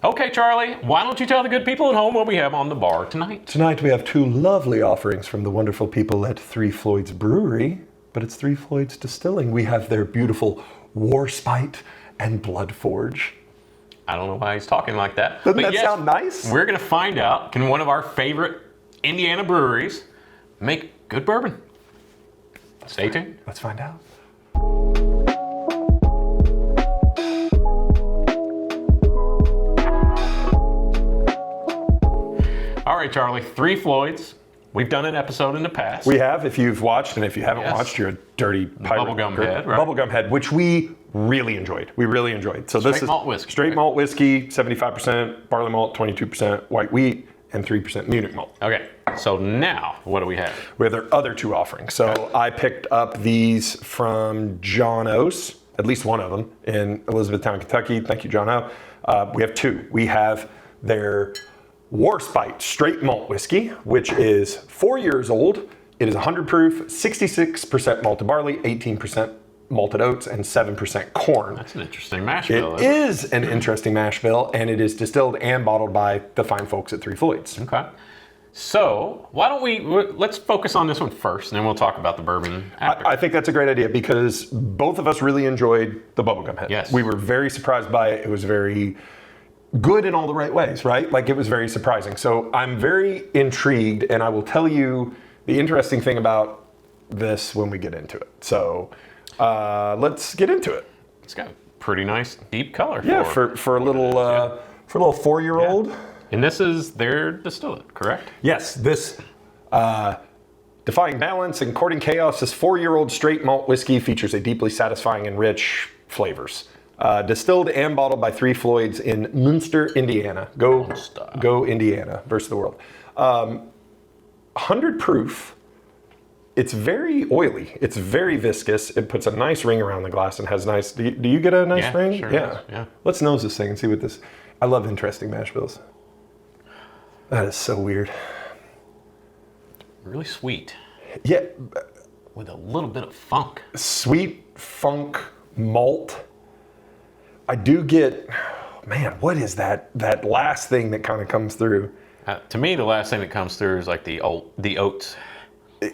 Okay, Charlie, why don't you tell the good people at home what we have on the bar tonight? Tonight we have two lovely offerings from the wonderful people at Three Floyds Brewery, but it's Three Floyds Distilling. We have their beautiful Warspite and Bloodforge. I don't know why he's talking like that. Doesn't that sound nice? We're going to find out, can one of our favorite Indiana breweries make good bourbon? Stay tuned. Let's find out. All right, Charlie, Three Floyds. We've done an episode in the past. We have, if you've watched, and if you haven't watched, you're a dirty pirate. Bubblegum head, right? Bubblegum head, which we really enjoyed. We really enjoyed. So this is malt whiskey. Straight malt whiskey, 75%, barley malt, 22%, white wheat, and 3% Munich malt. Okay, so now, what do we have? We have their other two offerings. So I picked up these from John O's, at least one of them, in Elizabethtown, Kentucky. Thank you, John O. We have two. We have their Warspite straight malt whiskey, which is 4 years old. It is 100 proof, 66% malted barley, 18% malted oats, and 7% corn. That's an interesting mash bill. It is an interesting mash bill, and it is distilled and bottled by the fine folks at Three Floyds. Okay. So why don't let's focus on this one first, and then we'll talk about the bourbon after. I think that's a great idea because both of us really enjoyed the bubblegum head. Yes. We were very surprised by it. It was very good in all the right ways, right? Like it was very surprising. So I'm very intrigued, and I will tell you the interesting thing about this when we get into it. So let's get into it. It's got a pretty nice deep color. For a little 4-year-old. Yeah. And this is their distillate, correct? Yes, this defying balance and courting chaos, this 4-year-old straight malt whiskey features a deeply satisfying and rich flavors. Distilled and bottled by Three Floyds in Munster, Indiana. Go Indiana versus the world. 100 proof. It's very oily. It's very viscous. It puts a nice ring around the glass and has nice. Do you get a nice ring? Sure yeah. Let's nose this thing and see what this. I love interesting mash bills. That is so weird. Really sweet. Yeah. With a little bit of funk. Sweet funk malt. I do get, man, what is that last thing that kind of comes through? To me, the last thing that comes through is like the oats.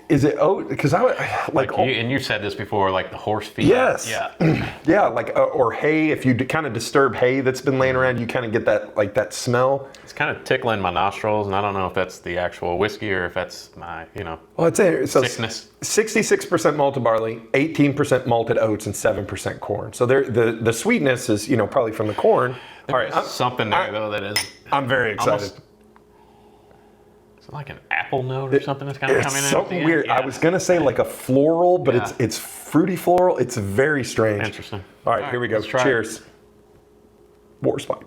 Is it oat? Because I would and you said this before, like the horse feed. Yes. Yeah. Yeah, like or hay. If you kind of disturb hay that's been laying around, you kind of get that smell. It's kind of tickling my nostrils, and I don't know if that's the actual whiskey or if that's my Well, it's so sickness. 66% malted barley, 18% malted oats, and 7% corn. So the sweetness is probably from the corn. All right, something there though that is. I'm very excited. Like an apple note or something that's kind of coming in. It's something weird. Yeah. I was gonna say like a floral, but it's fruity floral. It's very strange. Interesting. All right, here we go. Cheers. Warspite.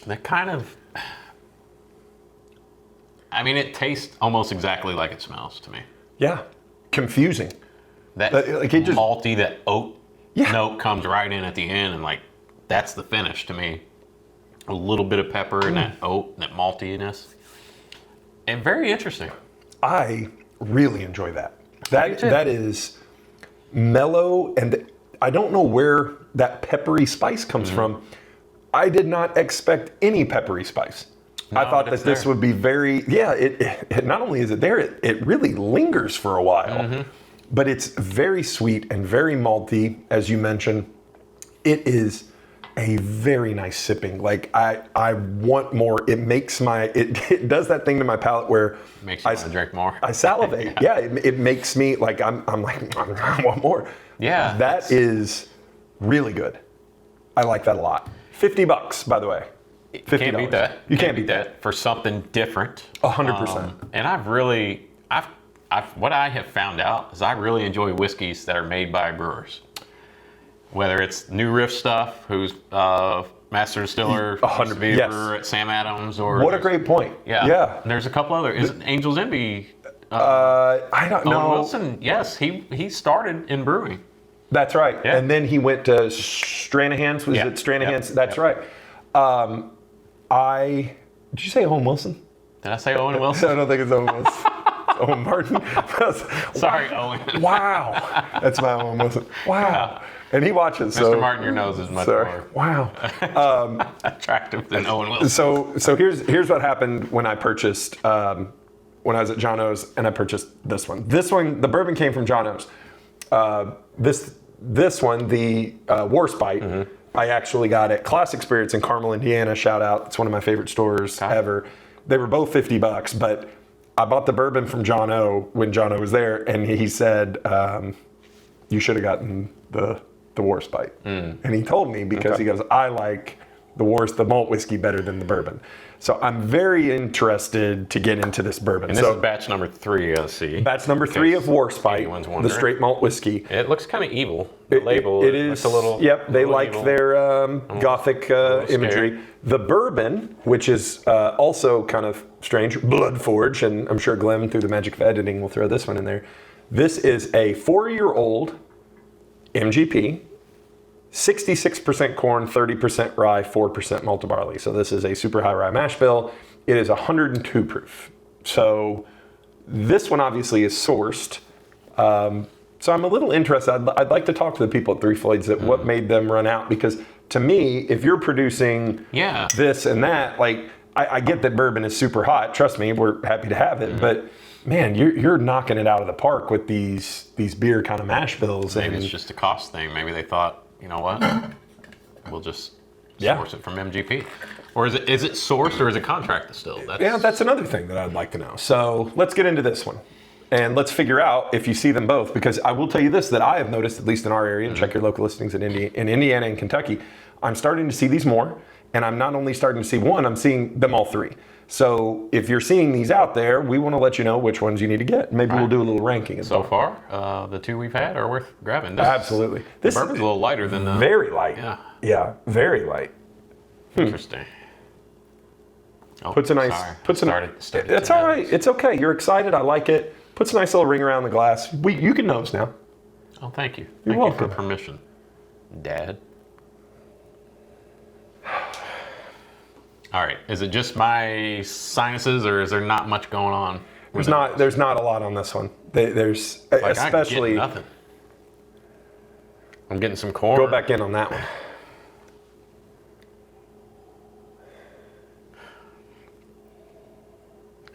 That kind of. I mean, it tastes almost exactly like it smells to me. Yeah. Confusing. That malty, that oat note comes right in at the end, and like that's the finish to me. A little bit of pepper and that oat, that maltiness, and very interesting. I really enjoy that. That is mellow, and I don't know where that peppery spice comes from. I did not expect any peppery spice. No, I thought that this would be very It not only is it there, it really lingers for a while. Mm-hmm. But it's very sweet and very malty, as you mentioned. It is a very nice sipping. Like I want more. It makes it does that thing to my palate where makes you want to drink more. I salivate. Yeah, it makes me like I'm like I want more. Yeah, that is really good. I like that a lot. $50, by the way. $50. Can't beat that. You can't beat that for something different. 100%. And what I have found out is I really enjoy whiskeys that are made by brewers. Whether it's New Riff stuff, who's master distiller, 100 brewer at Sam Adams, or what a great point. Yeah. And there's a couple other. Is it Angel's Envy? I don't know. Owen Wilson. Yes, he started in brewing. That's right. Yeah. And then he went to Stranahan's. Was it Stranahan's? That's right. Did you say Owen Wilson? Did I say Owen Wilson? I don't think it's Owen Wilson. Owen Martin. Sorry, Owen. Wow. That's my Owen, wasn't it? Wow. And he watches. Mr. So, Martin, your nose is much sorry. more Wow. attractive than Owen Wilson. So here's what happened when I purchased, when I was at John O's and I purchased this one. This one, the bourbon came from John O's. This one, the Warspite, I actually got at Classic Spirits in Carmel, Indiana. Shout out. It's one of my favorite stores ever. They were both $50, but I bought the bourbon from John O when John O was there, and he said, you should have gotten the Warspite. And he told me because he goes, I like the malt whiskey better than the bourbon. So I'm very interested to get into this bourbon. And this is batch number 3, I see. Batch number 3 of Warspite, the straight malt whiskey. It looks kind of evil. The label it is a little. Yep, they like evil. their gothic imagery. The bourbon, which is also kind of strange, Bloodforge, and I'm sure Glenn, through the magic of editing, will throw this one in there. This is a 4-year-old MGP. 66% corn, 30% rye, 4% malted barley. So this is a super high rye mash bill. It is 102 proof. So this one obviously is sourced. So I'm a little interested. I'd like to talk to the people at Three Floyds that what made them run out, because to me, if you're producing this and that, like I get that bourbon is super hot. Trust me, we're happy to have it, but man, you're knocking it out of the park with these beer kind of mash bills. Maybe it's just a cost thing. Maybe they thought, you know what, we'll just source it from MGP. Or is it sourced or is it contract distilled? That's another thing that I'd like to know. So let's get into this one. And let's figure out if you see them both, because I will tell you this, that I have noticed, at least in our area, and check your local listings in Indiana and Kentucky, I'm starting to see these more. And I'm not only starting to see one, I'm seeing them all 3. So if you're seeing these out there, we want to let you know which ones you need to get. Maybe we'll do a little ranking. So far, the 2 we've had are worth grabbing. Absolutely. This bourbon's a little lighter than the... Very light. Yeah, very light. Interesting. Oh, puts a nice... Started it's all right. It's okay. You're excited. I like it. Puts a nice little ring around the glass. You can nose now. Oh, thank you. You're Thank you welcome. for permission, Dad. All right. Is it just my sinuses, or is there not much going on? There's not a lot on this one. There's especially... I'm getting nothing. I'm getting some corn. Go back in on that one.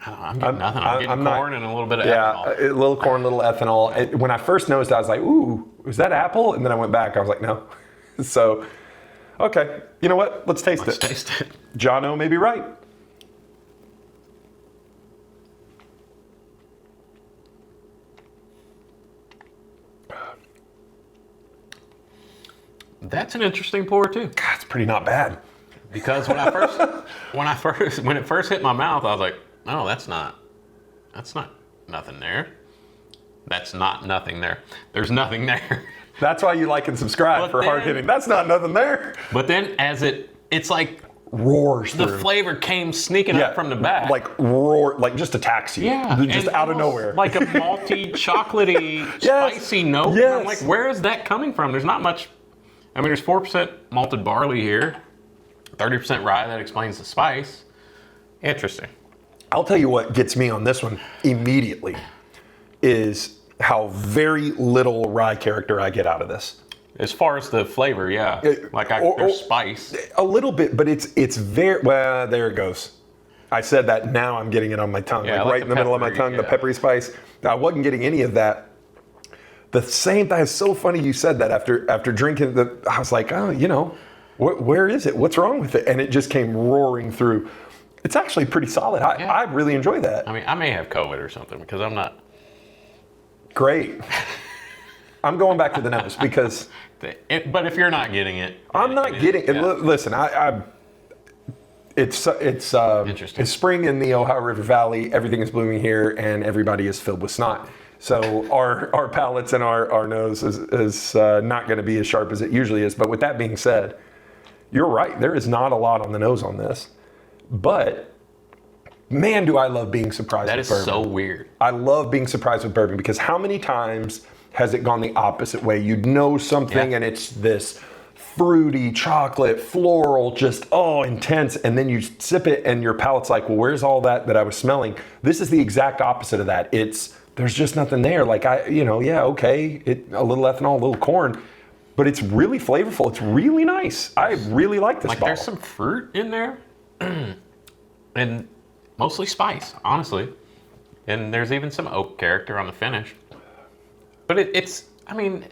I'm getting nothing. I'm getting corn and a little bit of ethanol. Yeah, a little corn, a little ethanol. When I first nosed it, I was like, ooh, was that apple? And then I went back. I was like, no. So, okay. You know what? Let's taste it. Taste it. John O may be right. That's an interesting pour too. God, it's pretty not bad. Because when it first hit my mouth, I was like, oh, that's not nothing there. That's not nothing there. There's nothing there. That's why you like and subscribe for hard hitting. That's not nothing there. But then as it's like roars the through. flavor came sneaking up from the back. Like roar, like just attacks you. Yeah. Just out of nowhere. Like a malty, chocolatey, spicy note. Yes. I'm like, where is that coming from? There's not much. I mean, there's 4% malted barley here. 30% rye, that explains the spice. Interesting. I'll tell you what gets me on this one immediately is how very little rye character I get out of this. As far as the flavor, yeah. There's spice. A little bit, but it's very, well, there it goes. I said that, now I'm getting it on my tongue. Yeah, right in the middle of my tongue, the peppery spice. I wasn't getting any of that. The same thing, it's so funny you said that after drinking, I was like, oh, you know, where is it? What's wrong with it? And it just came roaring through. It's actually pretty solid. I really enjoy that. I mean, I may have COVID or something because I'm not. Great. I'm going back to the nose because. But if you're not getting it. I'm not getting it. Listen, it's interesting. It's spring in the Ohio River Valley. Everything is blooming here and everybody is filled with snot. So our palates and our nose is not going to be as sharp as it usually is. But with that being said, you're right. There is not a lot on the nose on this. But, man, do I love being surprised with bourbon. That is so weird. I love being surprised with bourbon because how many times has it gone the opposite way? You know something and it's this fruity, chocolate, floral, just intense. And then you sip it and your palate's like, well, where's all that I was smelling? This is the exact opposite of that. There's just nothing there. Like a little ethanol, a little corn, but it's really flavorful. It's really nice. I really like this bottle. There's some fruit in there and mostly spice, honestly. And there's even some oak character on the finish. But is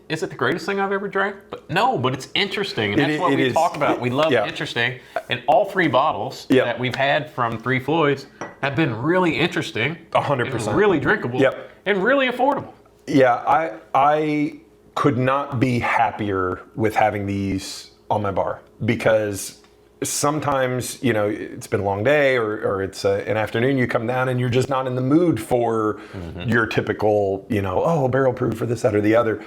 it the greatest thing I've ever drank? But no, but it's interesting. And that's what we talk about. We love interesting. And all 3 bottles that we've had from 3 Floyds have been really interesting. 100%. Really drinkable. Yep. And really affordable. Yeah, I could not be happier with having these on my bar, because sometimes, it's been a long day or it's an afternoon, you come down and you're just not in the mood for your typical, barrel proof for this, that, or the other.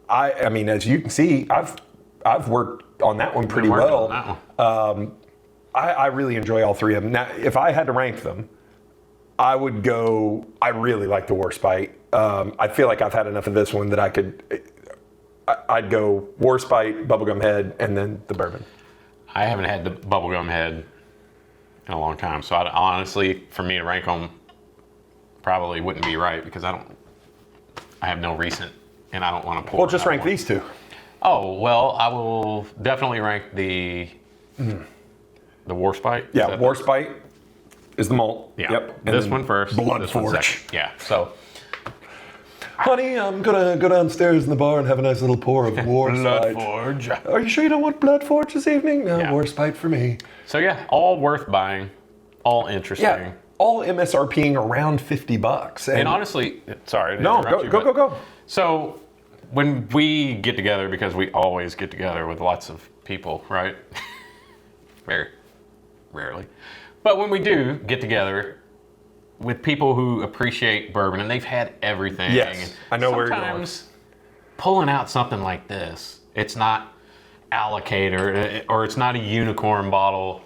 I mean, as you can see, I've worked on that one pretty well. I really enjoy all 3 of them. Now, if I had to rank them, I really like the Warspite. I feel like I've had enough of this one that I'd go Warspite, Bubblegum Head, and then the bourbon. I haven't had the Bubblegum Head in a long time, so honestly, for me to rank them, probably wouldn't be right, because I have no recent, and I don't want to pour. Well, just rank these 2. Oh, well, I will definitely rank the Warspite. Yeah, Warspite is the malt. Yeah. Yep. And this one first. Bloodforge. Yeah. So, honey, I'm gonna go downstairs in the bar and have a nice little pour of Warspite. Bloodforge. Are you sure you don't want Bloodforge this evening? No, Warspite for me. So yeah, all worth buying, all interesting. Yeah, all MSRPing around $50. And honestly, sorry. Go. So when we get together, because we always get together with lots of people, right? Very rarely. But when we do get together with people who appreciate bourbon and they've had everything. Yes, I know where you're going. Sometimes pulling out something like this, it's not allocator or it's not a unicorn bottle,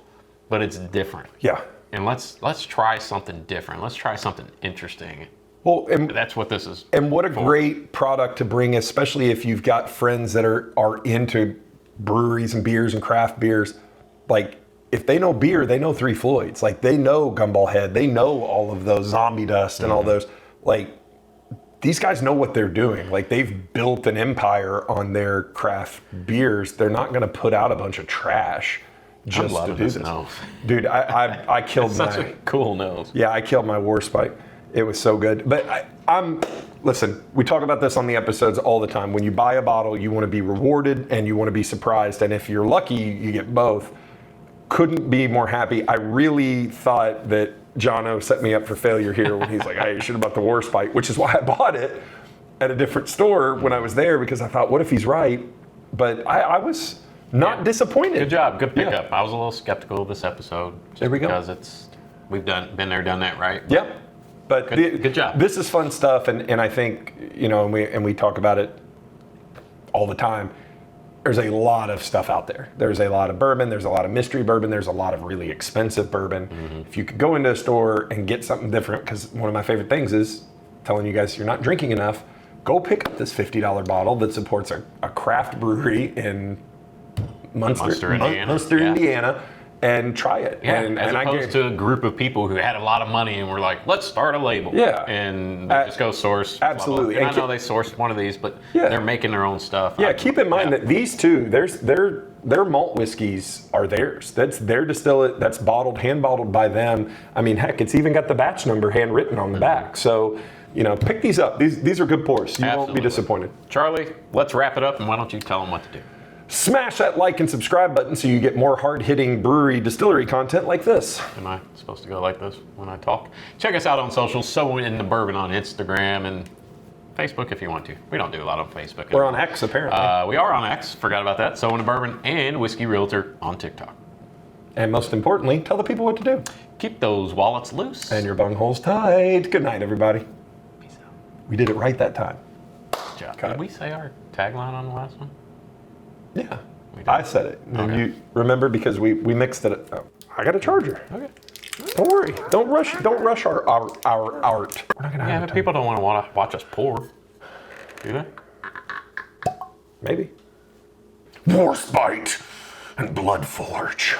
but it's different. Yeah. And let's try something different. Let's try something interesting. Well, and that's what this is. And what a great product to bring, especially if you've got friends that are into breweries and beers and craft beers. Like, if they know beer, they know 3 Floyds. Like, they know Gumball Head. They know all of those Zombie Dust and all those. Like, these guys know what they're doing. Like, they've built an empire on their craft beers. They're not going to put out a bunch of trash just to do this. Nose. Dude, I killed it's such a cool nose. Yeah, I killed my Warspite. It was so good. But listen, we talk about this on the episodes all the time. When you buy a bottle, you want to be rewarded and you want to be surprised. And if you're lucky, you get both. Couldn't be more happy. I really thought that Jono set me up for failure here when he's like, hey, you should have bought the Warspite, which is why I bought it at a different store when I was there, because I thought, what if he's right? But I was not disappointed. Good job. Good pickup. Yeah. I was a little skeptical of this episode. There we go. Because we've been there, done that, right? Yep. But good job. This is fun stuff, and I think, and we talk about it all the time. There's a lot of stuff out there. There's a lot of bourbon. There's a lot of mystery bourbon. There's a lot of really expensive bourbon. Mm-hmm. If you could go into a store and get something different, because one of my favorite things is telling you guys you're not drinking enough, go pick up this $50 bottle that supports a craft brewery in Munster, Indiana, and try it. Yeah, as opposed to a group of people who had a lot of money and were like, let's start a label. Yeah. And just go source. Absolutely. And I know they sourced one of these, but they're making their own stuff. Yeah, keep in mind that these two, their malt whiskeys are theirs. That's their distillate, that's bottled, hand bottled by them. I mean, heck, it's even got the batch number handwritten on the back. So, pick these up. These are good pours. You won't be disappointed. Charlie, let's wrap it up, and why don't you tell them what to do? Smash that like and subscribe button so you get more hard-hitting brewery distillery content like this. Am I supposed to go like this when I talk? Check us out on socials, So In the Bourbon on Instagram and Facebook if you want to. We don't do a lot on Facebook. We're on X, apparently. We are on X. Forgot about that. So In the Bourbon and Whiskey Realtor on TikTok. And most importantly, tell the people what to do. Keep those wallets loose. And your bungholes tight. Good night, everybody. Peace out. We did it right that time. Good job. Did we say our tagline on the last one? Yeah, I said it. Okay. You remember, because we mixed it. Oh, I got a charger. Okay. Don't worry. Don't rush our art. We're not gonna have but people don't want to watch us pour, do they? Maybe. Warspite and Bloodforge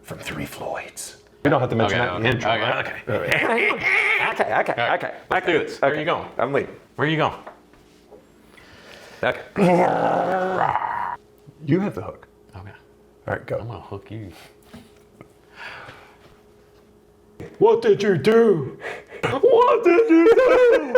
from 3 Floyds. We don't have to mention that in the intro. Okay. Let's do this. Where are you going? I'm leaving. Where are you going? Okay. You have the hook. Okay. All right, go. I'm gonna hook you. What did you do? What did you do?